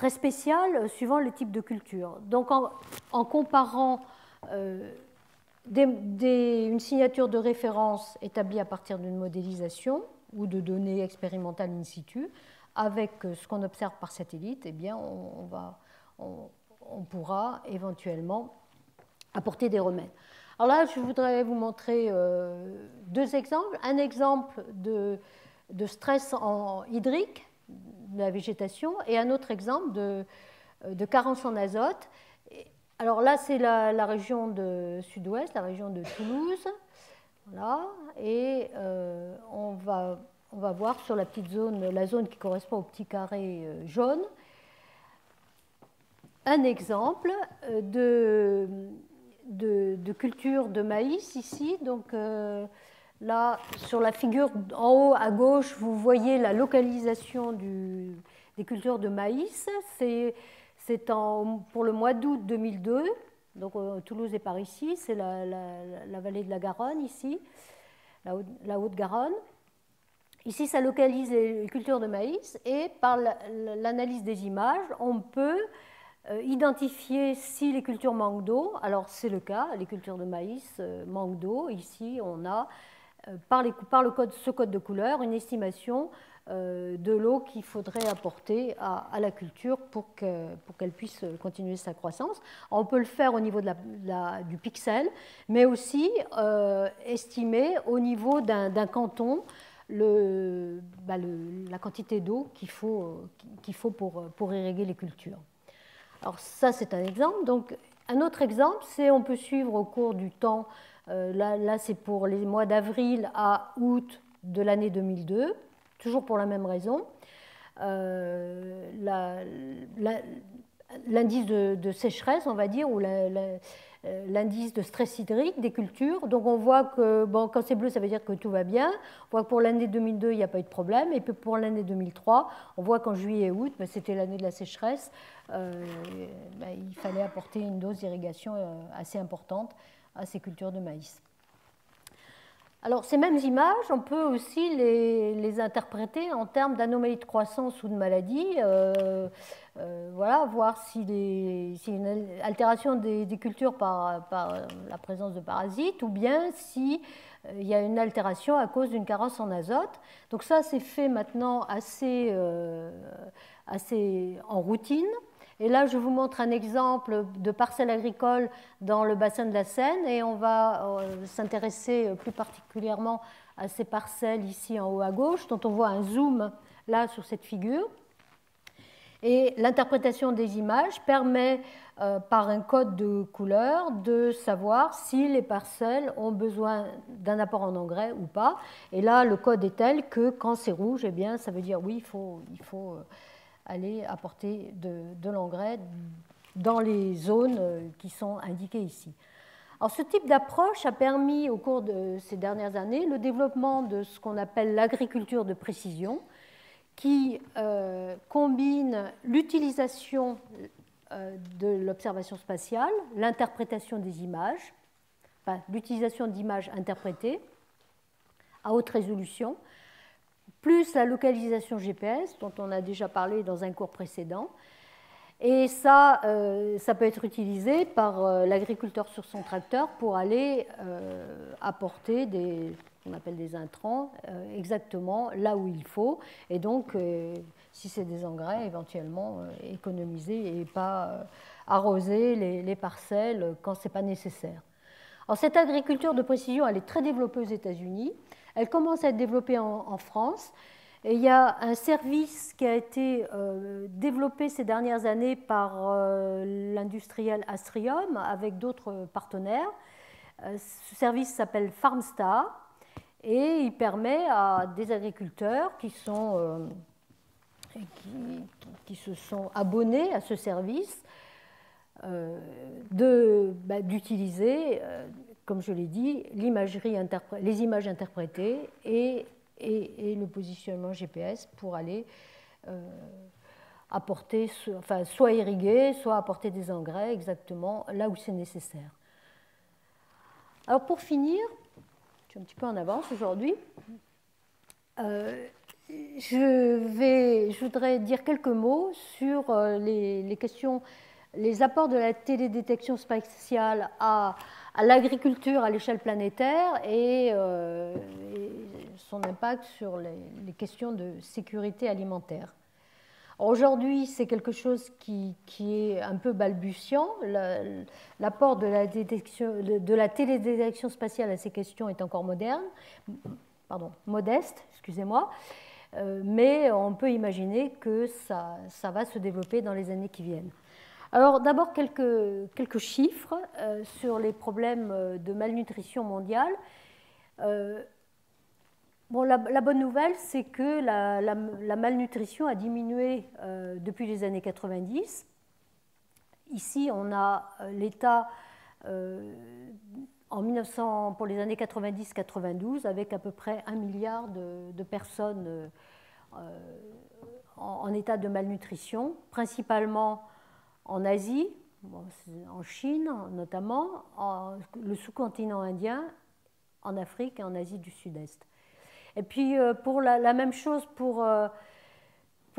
spéciale suivant le type de culture. Donc, en comparant une signature de référence établie à partir d'une modélisation ou de données expérimentales in situ avec ce qu'on observe par satellite, eh bien, on pourra éventuellement apporter des remèdes. Alors là, je voudrais vous montrer deux exemples. Un exemple de stress hydrique de la végétation et un autre exemple de carence en azote. Alors là, c'est la région de sud-ouest, la région de Toulouse. Voilà. Et on va voir sur la petite zone, la zone qui correspond au petit carré jaune, un exemple de culture de maïs ici. Donc là, sur la figure en haut à gauche, vous voyez la localisation des cultures de maïs. C'est pour le mois d'août 2002. Donc Toulouse est par ici, c'est la vallée de la Garonne ici, la Haute-Garonne. Ici, ça localise les cultures de maïs et par l'analyse des images, on peut identifier si les cultures manquent d'eau. Alors c'est le cas, les cultures de maïs manquent d'eau. Ici, on a par ce code de couleur une estimation de l'eau qu'il faudrait apporter à la culture pour qu'elle puisse continuer sa croissance. On peut le faire au niveau du pixel, mais aussi estimer au niveau d'un canton la quantité d'eau qu'il faut pour irriguer les cultures. Alors ça, c'est un exemple. Donc, un autre exemple, c'est on peut suivre au cours du temps, là c'est pour les mois d'avril à août de l'année 2002, toujours pour la même raison. L'indice de sécheresse, on va dire, ou l'indice de stress hydrique des cultures. Donc on voit que quand c'est bleu, ça veut dire que tout va bien. On voit que pour l'année 2002, il n'y a pas eu de problème. Et puis pour l'année 2003, on voit qu'en juillet et août, c'était l'année de la sécheresse. Il fallait apporter une dose d'irrigation assez importante à ces cultures de maïs. Alors, ces mêmes images, on peut aussi les interpréter en termes d'anomalies de croissance ou de maladies. Voilà, voir si une altération des cultures par la présence de parasites ou bien si il y a une altération à cause d'une carence en azote. Donc ça, c'est fait maintenant assez en routine. Et là, je vous montre un exemple de parcelle agricole dans le bassin de la Seine et on va s'intéresser plus particulièrement à ces parcelles ici en haut à gauche, dont on voit un zoom là sur cette figure. Et l'interprétation des images permet, par un code de couleur, de savoir si les parcelles ont besoin d'un apport en engrais ou pas. Et là, le code est tel que quand c'est rouge, eh bien, ça veut dire oui, il faut aller apporter de l'engrais dans les zones qui sont indiquées ici. Alors, ce type d'approche a permis, au cours de ces dernières années, le développement de ce qu'on appelle l'agriculture de précision, qui combine l'utilisation de l'observation spatiale, l'interprétation des images, l'utilisation d'images interprétées à haute résolution, plus la localisation GPS, dont on a déjà parlé dans un cours précédent. Et ça peut être utilisé par l'agriculteur sur son tracteur pour aller apporter ce qu'on appelle des intrants exactement là où il faut. Et donc, si c'est des engrais, éventuellement économiser et pas arroser les parcelles quand ce n'est pas nécessaire. Alors, cette agriculture de précision, elle est très développée aux États-Unis. Elle commence à être développée en France. Et il y a un service qui a été développé ces dernières années par l'industriel Astrium avec d'autres partenaires. Ce service s'appelle FarmStar et il permet à des agriculteurs qui se sont abonnés à ce service d'utiliser, comme je l'ai dit, les images interprétées et le positionnement GPS pour aller apporter, soit irriguer, soit apporter des engrais exactement là où c'est nécessaire. Alors pour finir, je suis un petit peu en avance aujourd'hui, je voudrais dire quelques mots sur les questions, les apports de la télédétection spatiale à l'agriculture à l'échelle planétaire et son impact sur les questions de sécurité alimentaire. Aujourd'hui, c'est quelque chose qui est un peu balbutiant. L'apport de la télédétection spatiale à ces questions est encore modeste, excusez-moi, mais on peut imaginer que ça va se développer dans les années qui viennent. Alors d'abord quelques chiffres sur les problèmes de malnutrition mondiale. Bon, la bonne nouvelle, c'est que la malnutrition a diminué depuis les années 90. Ici, on a l'état pour les années 90-92 avec à peu près 1 milliard de personnes en état de malnutrition, principalement en Asie, en Chine notamment, le sous-continent indien, en Afrique et en Asie du Sud-Est. Et puis pour la même chose pour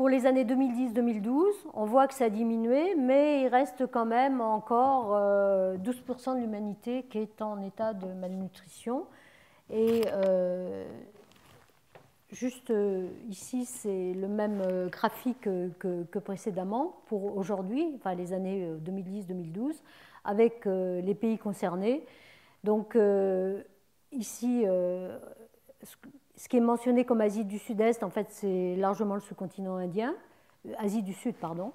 les années 2010-2012, on voit que ça a diminué, mais il reste quand même encore 12% de l'humanité qui est en état de malnutrition. Et juste ici, c'est le même graphique que précédemment pour aujourd'hui, enfin les années 2010-2012, avec les pays concernés. Donc ici, ce qui est mentionné comme Asie du Sud-Est, en fait, c'est largement le sous-continent indien, Asie du Sud, pardon.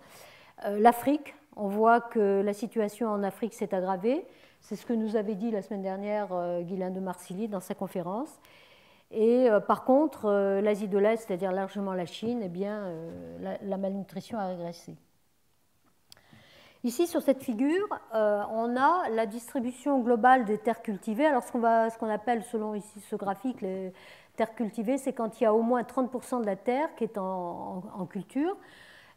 L'Afrique, on voit que la situation en Afrique s'est aggravée. C'est ce que nous avait dit la semaine dernière Guylain de Marcilly dans sa conférence. Et par contre, l'Asie de l'Est, c'est-à-dire largement la Chine, eh bien, la malnutrition a régressé. Ici, sur cette figure, on a la distribution globale des terres cultivées. Alors, ce qu'on appelle, selon ici ce graphique, les terres cultivées, c'est quand il y a au moins 30% de la terre qui est en culture.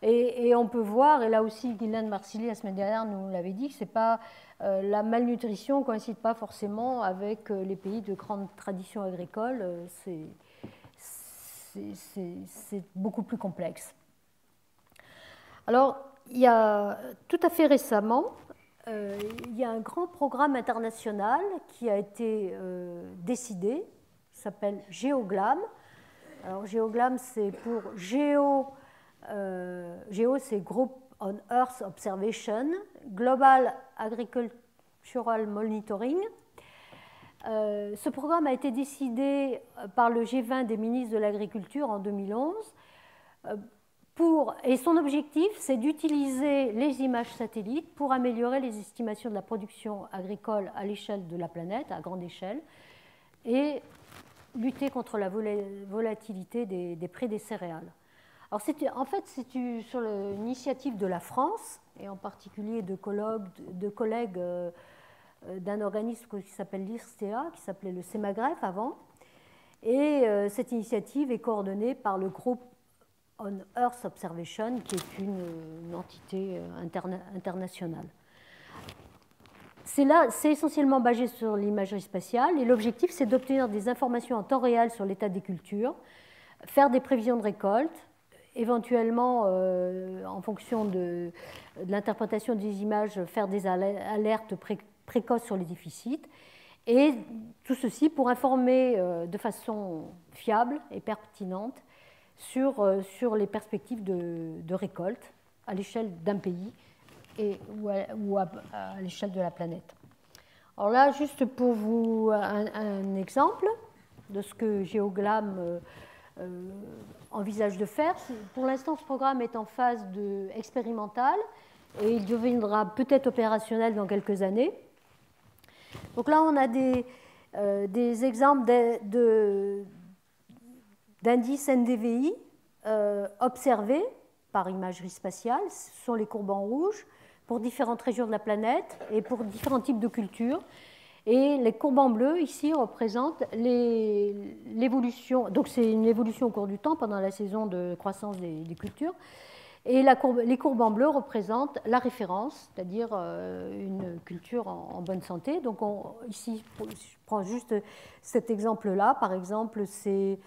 Et on peut voir, et là aussi, Guylain de Marcilly, la semaine dernière, nous l'avait dit, que c'est pas, la malnutrition ne coïncide pas forcément avec les pays de grande tradition agricole. C'est beaucoup plus complexe. Alors, il y a tout à fait récemment, il y a un grand programme international qui a été décidé, qui s'appelle GEOGLAM. Alors, GEOGLAM, c'est pour Géo, c'est Group on Earth Observation, Global Agricultural Monitoring. Ce programme a été décidé par le G20 des ministres de l'Agriculture en 2011. Et son objectif, c'est d'utiliser les images satellites pour améliorer les estimations de la production agricole à l'échelle de la planète, à grande échelle, et lutter contre la volatilité des prix des céréales. Alors en fait, c'est sur l'initiative de la France, et en particulier de collègues d'un organisme qui s'appelle l'IRSTEA, qui s'appelait le CEMAGREF avant, et cette initiative est coordonnée par le groupe on Earth Observation, qui est une entité internationale. C'est essentiellement basé sur l'imagerie spatiale, et l'objectif, c'est d'obtenir des informations en temps réel sur l'état des cultures, faire des prévisions de récolte, éventuellement, en fonction de l'interprétation des images, faire des alertes précoces sur les déficits, et tout ceci pour informer de façon fiable et pertinente sur les perspectives de récolte à l'échelle d'un pays ou à l'échelle de la planète. Alors là, juste pour vous un exemple de ce que Géoglam envisage de faire. Pour l'instant, ce programme est en phase expérimentale et il deviendra peut-être opérationnel dans quelques années. Donc là, on a des exemples d'indices NDVI observés par imagerie spatiale. Ce sont les courbes en rouge pour différentes régions de la planète et pour différents types de cultures. Et les courbes en bleu, ici, représentent l'évolution. Donc, c'est une évolution au cours du temps pendant la saison de croissance des cultures. Et les courbes en bleu représentent la référence, c'est-à-dire une culture en bonne santé. Donc, ici, je prends juste cet exemple-là. Par exemple, c'est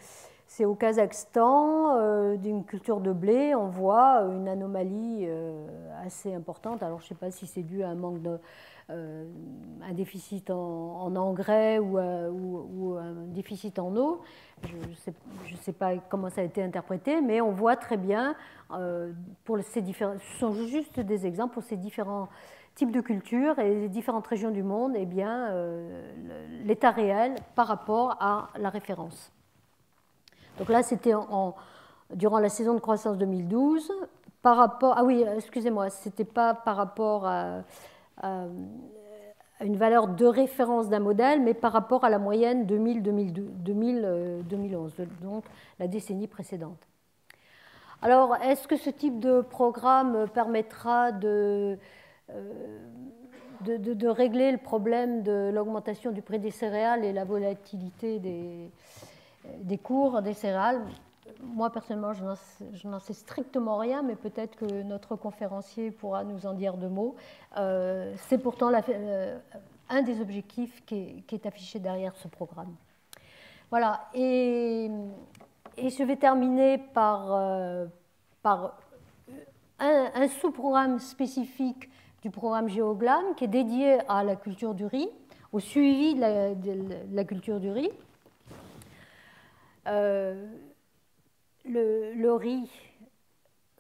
au Kazakhstan, d'une culture de blé, on voit une anomalie assez importante. Alors, je ne sais pas si c'est dû à un manque un déficit en engrais ou un déficit en eau. Je ne sais pas comment ça a été interprété, mais on voit très bien, ce sont juste des exemples pour ces différents types de cultures et les différentes régions du monde, eh bien, l'état réel par rapport à la référence. Donc là, c'était durant la saison de croissance 2012. Par rapport, ah oui, excusez-moi, ce n'était pas par rapport à une valeur de référence d'un modèle, mais par rapport à la moyenne 2000-2011, donc la décennie précédente. Alors, est-ce que ce type de programme permettra de régler le problème de l'augmentation du prix des céréales et la volatilité des cours des céréales? Moi, personnellement, je n'en sais strictement rien, mais peut-être que notre conférencier pourra nous en dire deux mots. C'est pourtant un des objectifs qui est affiché derrière ce programme. Voilà, et je vais terminer par un sous-programme spécifique du programme Géoglam qui est dédié à la culture du riz, au suivi de la culture du riz. Le riz,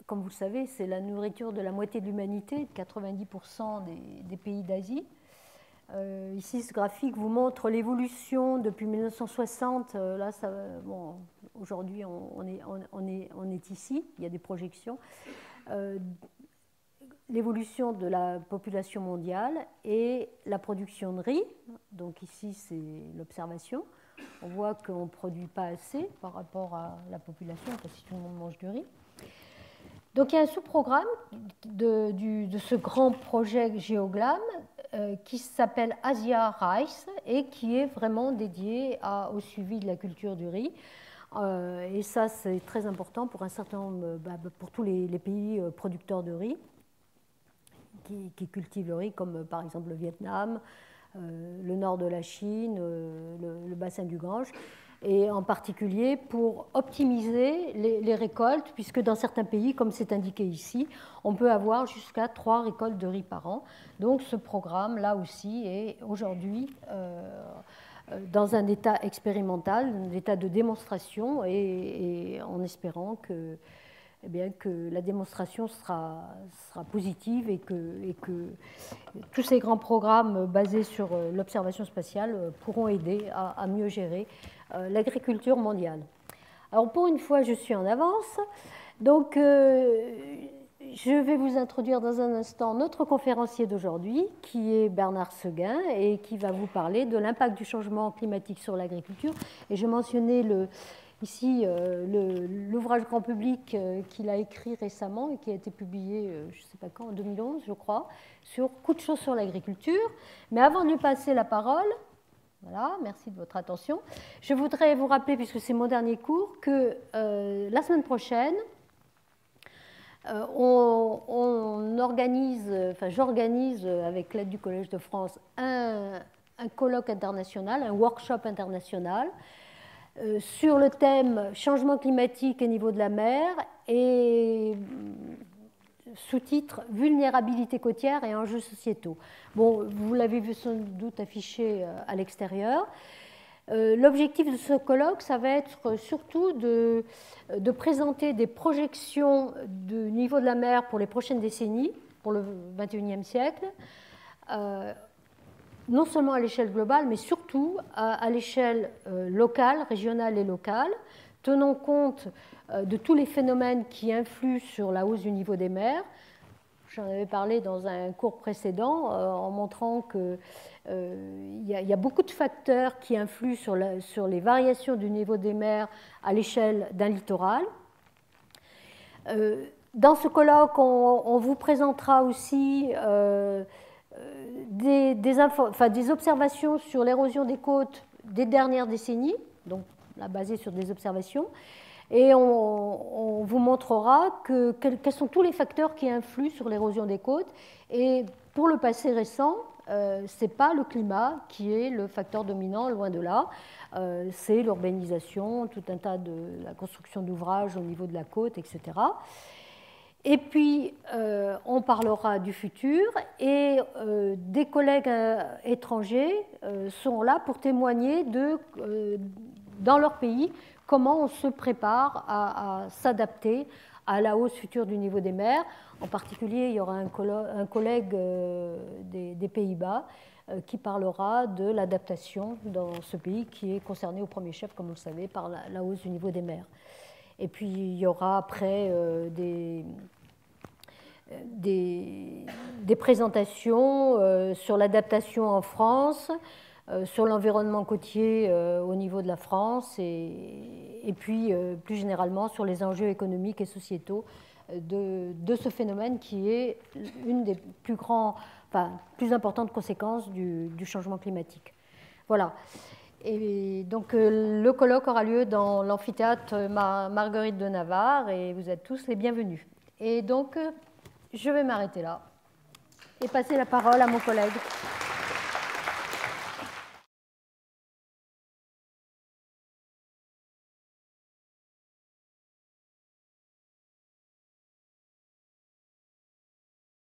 comme vous le savez, c'est la nourriture de la moitié de l'humanité, de 90% des pays d'Asie. Ici, ce graphique vous montre l'évolution depuis 1960. Là, bon, aujourd'hui, on est ici, il y a des projections. L'évolution de la population mondiale et la production de riz. Donc ici, c'est l'observation. On voit qu'on ne produit pas assez par rapport à la population, parce que tout le monde mange du riz. Donc il y a un sous-programme de ce grand projet Géoglam qui s'appelle Asia Rice et qui est vraiment dédié au suivi de la culture du riz. Et ça, c'est très important pour un certain nombre, pour tous les pays producteurs de riz qui cultivent le riz, comme par exemple le Vietnam, le nord de la Chine, le bassin du Gange, et en particulier pour optimiser les récoltes, puisque dans certains pays, comme c'est indiqué ici, on peut avoir jusqu'à 3 récoltes de riz par an. Donc ce programme, là aussi, est aujourd'hui dans un état expérimental, un état de démonstration, et en espérant que la démonstration sera positive et que tous ces grands programmes basés sur l'observation spatiale pourront aider à mieux gérer l'agriculture mondiale. Alors pour une fois, je suis en avance. Donc je vais vous introduire dans un instant notre conférencier d'aujourd'hui, qui est Bernard Seguin, et qui va vous parler de l'impact du changement climatique sur l'agriculture. Et je mentionnais ici l'ouvrage grand public qu'il a écrit récemment et qui a été publié, je ne sais pas quand, en 2011, je crois, sur Coup de chaud sur l'agriculture. Mais avant de lui passer la parole, voilà, merci de votre attention, je voudrais vous rappeler, puisque c'est mon dernier cours, que la semaine prochaine, j'organise avec l'aide du Collège de France un colloque international, un workshop international, sur le thème changement climatique et niveau de la mer et sous-titre vulnérabilité côtière et enjeux sociétaux. Bon, vous l'avez vu sans doute affiché à l'extérieur. L'objectif de ce colloque, ça va être surtout de présenter des projections du niveau de la mer pour les prochaines décennies, pour le XXIe siècle, non seulement à l'échelle globale, mais surtout à l'échelle locale, régionale et locale, tenant compte de tous les phénomènes qui influent sur la hausse du niveau des mers. J'en avais parlé dans un cours précédent en montrant qu'il y a beaucoup de facteurs qui influent sur les variations du niveau des mers à l'échelle d'un littoral. Dans ce colloque, on vous présentera aussi des observations sur l'érosion des côtes des dernières décennies, donc là basées sur des observations, et on vous montrera quels sont tous les facteurs qui influent sur l'érosion des côtes. Et pour le passé récent, ce n'est pas le climat qui est le facteur dominant, loin de là. C'est l'urbanisation, tout un tas de la construction d'ouvrages au niveau de la côte, etc. Et puis, on parlera du futur et des collègues étrangers sont là pour témoigner dans leur pays, comment on se prépare à s'adapter à la hausse future du niveau des mers. En particulier, il y aura un collègue des Pays-Bas qui parlera de l'adaptation dans ce pays qui est concerné au premier chef, comme vous le savez, par la hausse du niveau des mers. Et puis, il y aura après des présentations sur l'adaptation en France, sur l'environnement côtier au niveau de la France et puis plus généralement sur les enjeux économiques et sociétaux de ce phénomène qui est une des plus importantes conséquences du changement climatique. Voilà. Et donc le colloque aura lieu dans l'amphithéâtre Marguerite de Navarre et vous êtes tous les bienvenus. Et donc je vais m'arrêter là et passer la parole à mon collègue.